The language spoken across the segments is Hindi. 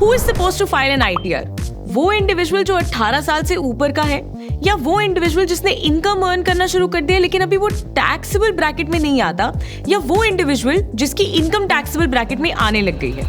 Who is supposed to file an ITR? वो इंडिविजुअल जो 18 साल से ऊपर का है, या वो इंडिविजुअल जिसने इनकम अर्न करना शुरू कर दिया लेकिन अभी वो टैक्सेबल ब्रैकेट में नहीं आता, या वो इंडिविजुअल जिसकी इनकम टैक्सेबल ब्रैकेट में आने लग गई है?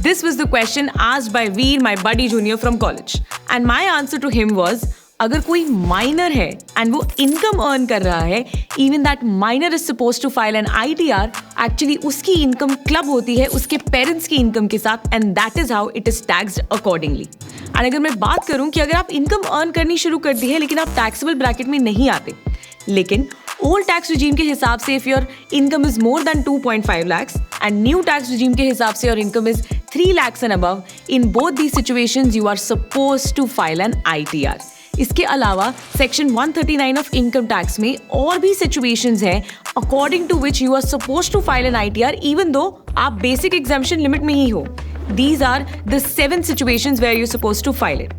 This was the question asked by Veer, my buddy junior from college. And my answer to him was, अगर कोई माइनर है एंड वो इनकम अर्न कर रहा है, even that minor is suppose to file an ITR, actually उसकी इनकम क्लब होती है उसके पेरेंट्स की इनकम के साथ, and that is how it is taxed accordingly. And अगर मैं बात करूं कि अगर आप इनकम अर्न करनी शुरू कर दी है लेकिन आप टैक्सेबल ब्रैकेट में नहीं आते, लेकिन ओल्ड टैक्स रिजीम के हिसाब से if your income is more than 2.5 lakhs and new tax regime के हिसाब से your income is 3 lakhs and above, in both the situations you are supposed to file an ITR. इसके अलावा सेक्शन 139 ऑफ इनकम टैक्स में और भी सिचुएशंस हैं according to which you are supposed to file an ITR even though आप बेसिक एग्जाम्पशन लिमिट में ही हो. These are the 7 situations where you're supposed to file it.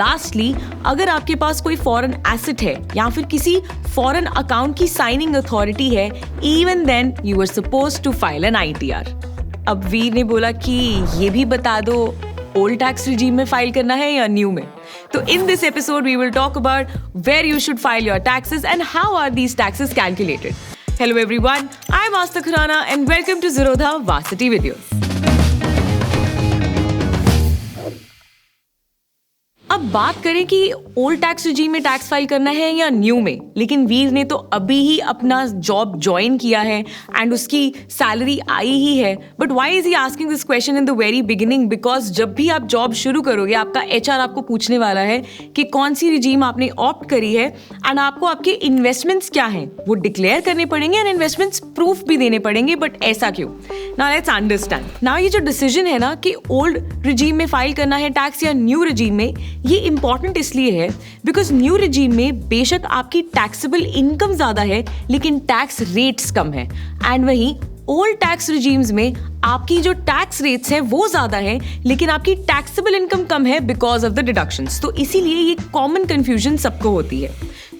Lastly, अगर आपके पास कोई फॉरेन एसेट है या फिर किसी फॉरेन अकाउंट की साइनिंग अथॉरिटी है, even then you are supposed to file an ITR. अब वीर ने बोला कि ये भी बता दो ओल्ड टैक्स रिजीम में फाइल करना है या न्यू में. तो in this episode we will talk about where you should file your taxes and how are these taxes calculated. Hello everyone, I'm Asta Khurana and welcome to Zerodha Varsity Videos. अब बात करें कि ओल्ड टैक्स रिजीम में टैक्स फाइल करना है या न्यू में, लेकिन वीर ने तो अभी ही अपना जॉब ज्वाइन किया है एंड उसकी सैलरी आई ही है. But why is he asking this question in the very beginning? Because जब भी आप जॉब शुरू करोगे आपका HR आपको पूछने वाला है कि कौन सी रिजीम आपने ऑप्ट करी है एंड आपको आपके इन्वेस्टमेंट्स क्या हैं वो डिक्लेयर करने पड़ेंगे एंड इन्वेस्टमेंट्स प्रूफ भी देने पड़ेंगे. बट ऐसा क्यों? Now let's understand. नाउ ये जो डिसीजन है ना कि ओल्ड रिजीम में फाइल करना है टैक्स या न्यू रिजीम में, ये इंपॉर्टेंट इसलिए है बिकॉज न्यू रिजीम में बेशक आपकी टैक्सेबल इनकम ज्यादा है लेकिन टैक्स रेट्स कम है, एंड वहीं ओल्ड टैक्स रिजीम्स में आपकी जो टैक्स रेट्स हैं वो ज्यादा है लेकिन आपकी टैक्सेबल इनकम कम है बिकॉज ऑफ द डिडक्शंस. तो इसीलिए ये कॉमन कंफ्यूजन सबको होती है.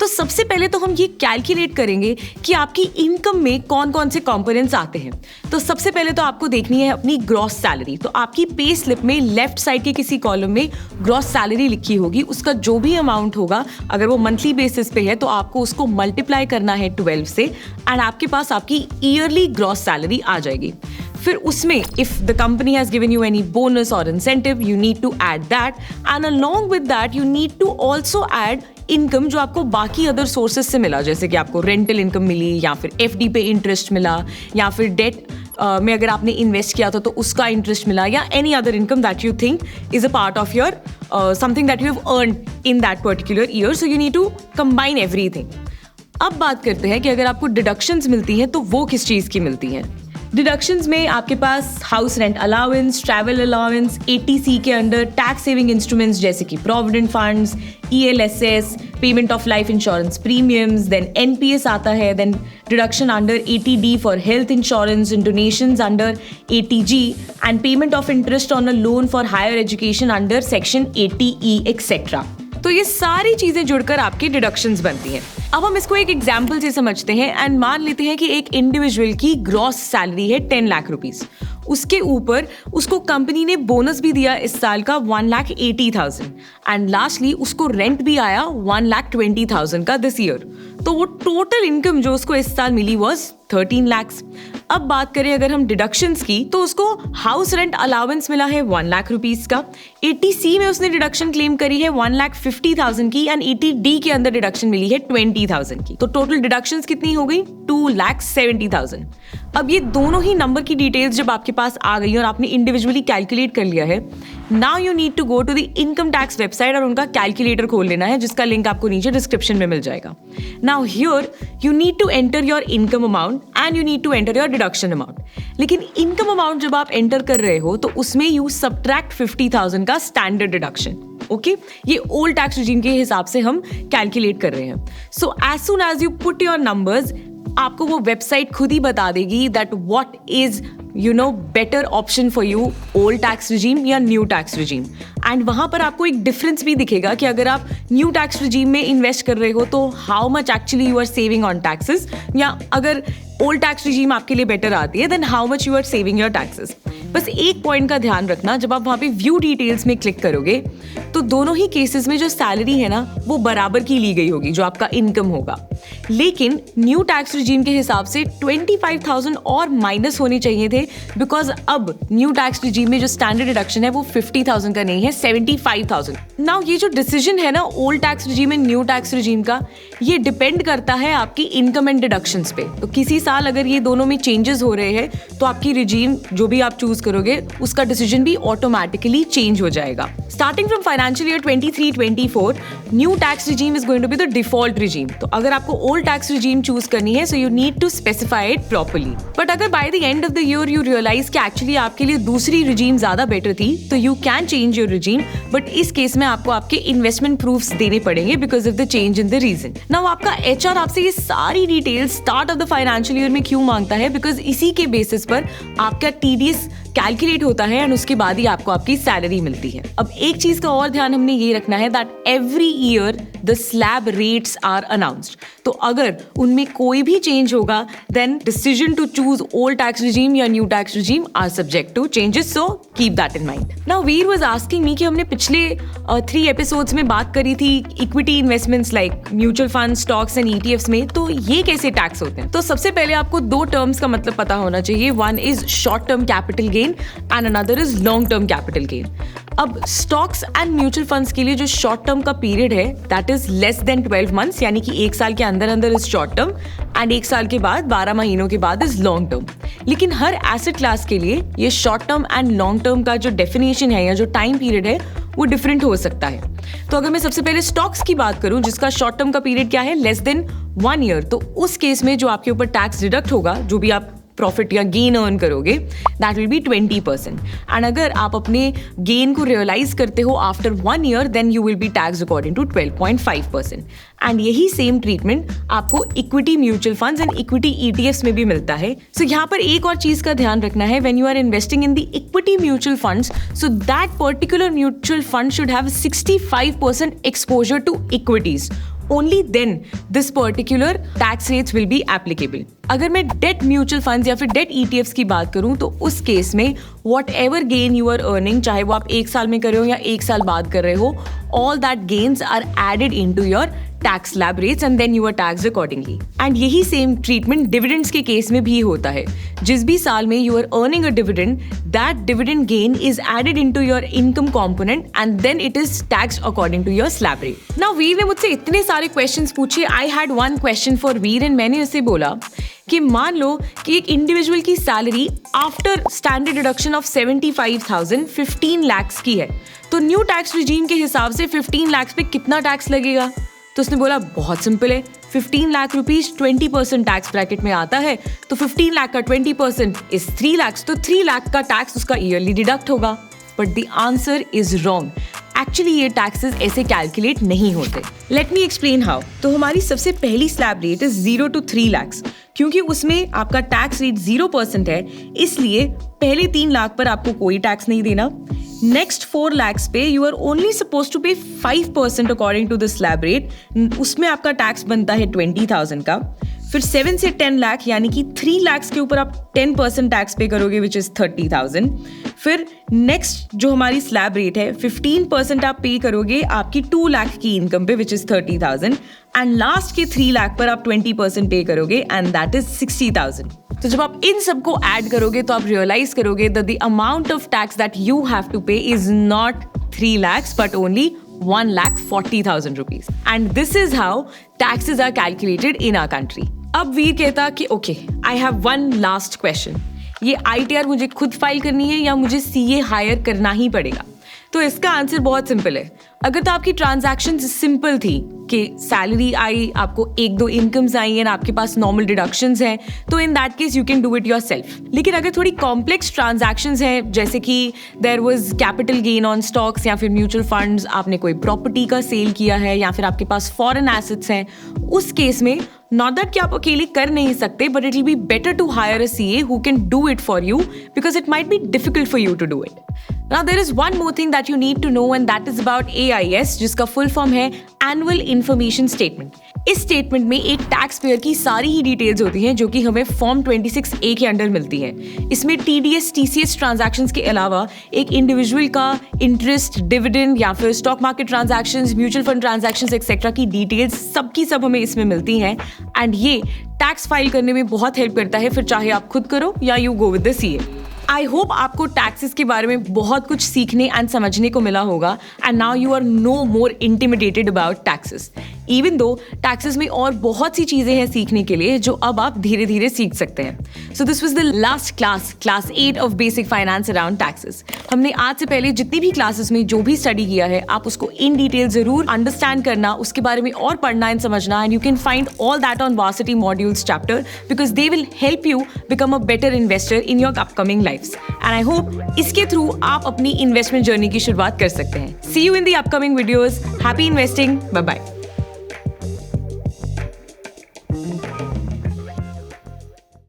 तो सबसे पहले तो हम ये कैलकुलेट करेंगे कि आपकी इनकम में कौन कौन से कंपोनेंट्स आते हैं. तो सबसे पहले तो आपको देखनी है अपनी ग्रॉस सैलरी. तो आपकी पे स्लिप में लेफ्ट साइड के किसी कॉलम में ग्रॉस सैलरी लिखी होगी. उसका जो भी अमाउंट होगा, अगर वो मंथली बेसिस पे है तो आपको उसको मल्टीप्लाई करना है 12 से एंड आपके पास आपकी ईयरली ग्रॉस सैलरी आ जाएगी. फिर उसमें if the company has given you any bonus और incentive you need to add that, and along with that you need to also add income जो आपको बाकी अदर सोर्सेज से मिला, जैसे कि आपको रेंटल इनकम मिली या फिर FD पे इंटरेस्ट मिला या फिर डेट में अगर आपने इन्वेस्ट किया था तो उसका इंटरेस्ट मिला, या any other income that you think is a part of your something that you have earned in that particular year. So you need to combine everything. अब बात करते हैं कि अगर आपको डिडक्शंस मिलती हैं तो वो किस चीज़ की मिलती हैं. डिडक्शंस में आपके पास house rent allowance, travel allowance, 80C के अंडर टैक्स सेविंग इंस्ट्रूमेंट्स जैसे कि provident funds, ELSS, payment of life insurance premiums, then NPS आता है, then deduction under 80D for health insurance and donations under 80G, and payment of interest on a loan for higher education under section 80E etcetera. तो ये सारी चीजें जुड़कर आपकी डिडक्शंस बनती हैं. अब हम इसको एक एग्जाम्पल से समझते हैं एंड मान लेते हैं कि एक इंडिविजुअल की ग्रॉस सैलरी है 10 लाख रुपीज. उसके ऊपर उसको कंपनी ने बोनस भी दिया इस साल का 1,80,000 एंड लास्टली उसको रेंट भी आया 1,20,000 का दिस ईयर. तो वो टोटल इनकम जो उसको इस साल मिली वॉज 13 lakhs. अब बात करें अगर हम डिडक्शंस की तो उसको हाउस रेंट अलाउंस मिला है 1 लाख रुपीज का, 80C में उसने डिडक्शन क्लेम करी है 1,50,000 की एंड 80D के अंदर डिडक्शन मिली है 20,000 की. तो टोटल डिडक्शंस कितनी हो गई? 2,70,000. अब ये दोनों ही नंबर की डिटेल्स जब आपके पास आ गई और आपने इंडिविजुअली कैलकुलेट कर लिया है, now you need to go to the income tax website और उनका कैलकुलेटर खोल लेना है जिसका लिंक आपको नीचे डिस्क्रिप्शन में मिल जाएगा. Now here you need to enter your income amount and you need to enter your deduction amount. लेकिन इनकम अमाउंट जब आप एंटर कर रहे हो तो उसमें यू सबट्रैक्ट 50,000 का स्टैंडर्ड डिडक्शन. ओके, ये ओल्ड टैक्स रिजीम के हिसाब से हम कैलकुलेट कर रहे हैं. So as soon as you put your numbers आपको वो वेबसाइट खुद ही बता देगी that what is better option for you, old tax regime या न्यू टैक्स रिजीम. एंड वहां पर आपको एक डिफरेंस भी दिखेगा कि अगर आप न्यू टैक्स रिजीम में इन्वेस्ट कर रहे हो तो how much actually you are saving on taxes, या अगर ओल्ड टैक्स रिजीम आपके लिए बेटर आती है then how much you are saving your taxes. बस एक पॉइंट का ध्यान रखना, जब आप वहाँ पे व्यू डिटेल्स में क्लिक करोगे तो दोनों ही केसेस में जो सैलरी है ना वो बराबर की ली गई होगी जो आपका इनकम होगा, लेकिन न्यू टैक्स रिजीम के हिसाब से 25,000 और माइनस होने चाहिए थे, बिकॉज अब न्यू टैक्स रिजीम में जो स्टैंडर्ड डिडक्शन है वो 50,000 का नहीं है, 75,000। नाउ ये जो डिसीजन है ना old tax regime and new tax regime का, ये डिपेंड करता है आपकी इनकम एंड डिडक्शंस पे। तो किसी साल अगर ये दोनों में चेंजेस हो रहे हैं तो आपकी रिजीम जो भी आप चूज करोगे उसका डिसीजन भी ऑटोमेटिकली चेंज हो जाएगा। Starting from financial year 23-24 new tax regime is going to be the default regime. तो अगर आपको ओल्ड टैक्स रिजीम चूज करनी है, so you need to specify it properly. But अगर by the end of the year you realise कि एक्चुअली आपके लिए दूसरी रिजीम ज्यादा बेटर थी, तो you can change your regime, but इस केस में आपको आपके इन्वेस्टमेंट प्रूफ्स देने पड़ेंगे because of the change in the region. Now आपका एचआर आपसे ये सारी details start of the financial year में क्यों मांगता है, बिकॉज इसी के बेसिस पर आपका टीडीएस कैलकुलेट होता है एंड उसके बाद ही आपको आपकी सैलरी मिलती है। अब एक चीज का और ध्यान हमने ये रखना है that every year the slab rates are announced. तो अगर उनमें कोई भी चेंज होगा then decision to choose old tax regime या new tax regime are subject to changes, so keep that in mind. Now Veer was asking me कि हमने पिछले 3 एपिसोड्स में बात करी थी equity investments like mutual fund, stocks and ETFs में, तो ये कैसे टैक्स होते हैं। तो सबसे पहले आपको 2 टर्म्स का मतलब पता होना चाहिए। One is short term capital gain and another is long term capital gain. अब स्टॉक्स एंड म्यूचुअल फंड्स के लिए जो शॉर्ट टर्म का पीरियड है that is less than 12 months, यानी कि 1 साल के अंदर अंदर इज शॉर्ट टर्म एंड 1 साल के बाद 12 महीनों के बाद इज लॉन्ग टर्म। लेकिन हर एसेट क्लास के लिए ये short term and long term का जो डेफिनेशन है या जो टाइम पीरियड है वो डिफरेंट हो सकता है। तो अगर मैं सबसे पहले स्टॉक्स की बात करूं जिसका शॉर्ट टर्म का पीरियड क्या है, लेस देन 1 ईयर, तो उस केस में जो आपके ऊपर टैक्स डिडक्ट होगा, जो भी आप प्रॉफिट या गेन अर्न करोगे, दैट विल बी 20%। एंड अगर आप अपने गेन को रियलाइज करते हो after 1 year then you will be tax according to 12.5%। And यही सेम ट्रीटमेंट आपको equity mutual funds and equity ETFs में भी मिलता है। सो यहाँ पर एक और चीज का ध्यान रखना है, when you are investing in the equity mutual funds, so that particular mutual fund should have 65% exposure to equities. Only then this particular tax rates will be applicable. अगर मैं डेट म्यूचुअल फंड्स या फिर डेट ETFs की बात करूं तो उस केस में whatever gain you are earning, चाहे वो आप 1 साल में कर रहे हो या 1 साल बाद कर रहे हो, all that gains are added into your tax slab rates and then you are taxed accordingly. And यही सेम ट्रीटमेंट डिविडेंड्स के केस में भी होता है। जिस भी साल में you are earning a dividend, that dividend gain is added into your income component and then it is taxed according to your slab rate. Now वीर ने मुझसे इतने सारे क्वेश्चंस पूछे, I had one question for Veer and मैंने उसे बोला कि मान लो कि एक इंडिविजुअल की salary after standard deduction of 75,000 15 lakh की है, तो न्यू टैक्स रिजीम के हिसाब से 15 लाख पे कितना टैक्स लगेगा। तो उसने बोला बहुत सिंपल है, 15 लाख रुपीज 20% टैक्स ब्रैकेट में आता है, तो 15 लाख का 20% इज 3 लाख, तो 3 लाख का टैक्स उसका ईयरली डिडक्ट होगा। But the answer is wrong. Actually ये टैक्सेस ऐसे कैलकुलेट नहीं होते। Let me explain how. तो हमारी सबसे पहली slab rate is 0 to 3 lakhs, क्योंकि उसमें आपका टैक्स रेट 0% है, इसलिए पहले 3 लाख पर आपको कोई टैक्स नहीं देना। नेक्स्ट 4 lakhs पे you are only suppose to pay 5% according to the slab rate, उसमें आपका टैक्स बनता है 20,000 का। फिर 7 से 10 लाख यानी कि 3 lakhs के ऊपर आप 10% टैक्स पे करोगे विच इज 30,000। फिर नेक्स्ट जो हमारी स्लैब रेट है 15% आप पे करोगे आपकी 2 लाख की इनकम पे विच इज 30,000 एंड लास्ट के 3 लाख पर आप 20% पे करोगे एंड दैट इज 60,000। तो जब आप इन सबको ऐड करोगे तो आप रियलाइज करोगे that the amount of tax that you have to pay is not 3 lakhs but only 1,40,000 rupees. And this is how taxes are calculated in our country. अब वीर कहता कि okay I have one last question, ये ITR मुझे खुद फाइल करनी है या मुझे CA हायर करना ही पड़ेगा। तो इसका आंसर बहुत सिंपल है। अगर तो आपकी ट्रांजैक्शन सिंपल थी कि सैलरी आई, आपको 1-2 इनकम्स आई एंड आपके पास नॉर्मल डिडक्शंस हैं, तो in that case you can do it yourself. लेकिन अगर थोड़ी कॉम्प्लेक्स ट्रांजैक्शंस हैं, जैसे कि there was capital gain on stocks या फिर म्यूचुअल फंड्स, आपने कोई प्रॉपर्टी का सेल किया है या फिर आपके पास फॉरेन एसेट्स हैं, उस केस में नॉट दैट कि आप अकेले कर नहीं सकते, but it will be better to hire a CA who can do it for you because it might be difficult for you to do it. Now there is one more thing that you need to know and that is about AIS, जिसका फुल फॉर्म है एनुअल इन्फॉर्मेशन स्टेटमेंट। इस स्टेटमेंट में एक टैक्स पेयर की सारी ही डिटेल्स होती हैं जो कि हमें फॉर्म 26A के अंडर मिलती हैं। इसमें TDS TCS ट्रांजैक्शंस के अलावा एक इंडिविजुअल का इंटरेस्ट, डिविडेंड या फिर stock market transactions, mutual fund transactions etcetera की डिटेल्स सबकी सब हमें इसमें मिलती हैं एंड ये टैक्स फाइल करने में बहुत हेल्प करता है, फिर चाहे आप खुद करो या you go with the CA। I hope आपको टैक्सेस के बारे में बहुत कुछ सीखने एंड समझने को मिला होगा and now you are no more intimidated about taxes. Even though taxes में और बहुत सी चीज़ें हैं सीखने के लिए जो अब आप धीरे धीरे सीख सकते हैं। So this was the last class 8 of basic finance around taxes. हमने आज से पहले जितनी भी क्लासेस में जो भी स्टडी किया है आप उसको इन डिटेल जरूर अंडरस्टैंड करना, उसके बारे में और पढ़ना एंड समझना and you can find all that on Varsity modules chapter because they will help you become a better investor in your upcoming life and I hope इसके थ्रू आप अपनी इन्वेस्टमेंट जर्नी की शुरुआत कर सकते हैं। See you in the upcoming videos. Happy investing. Bye bye.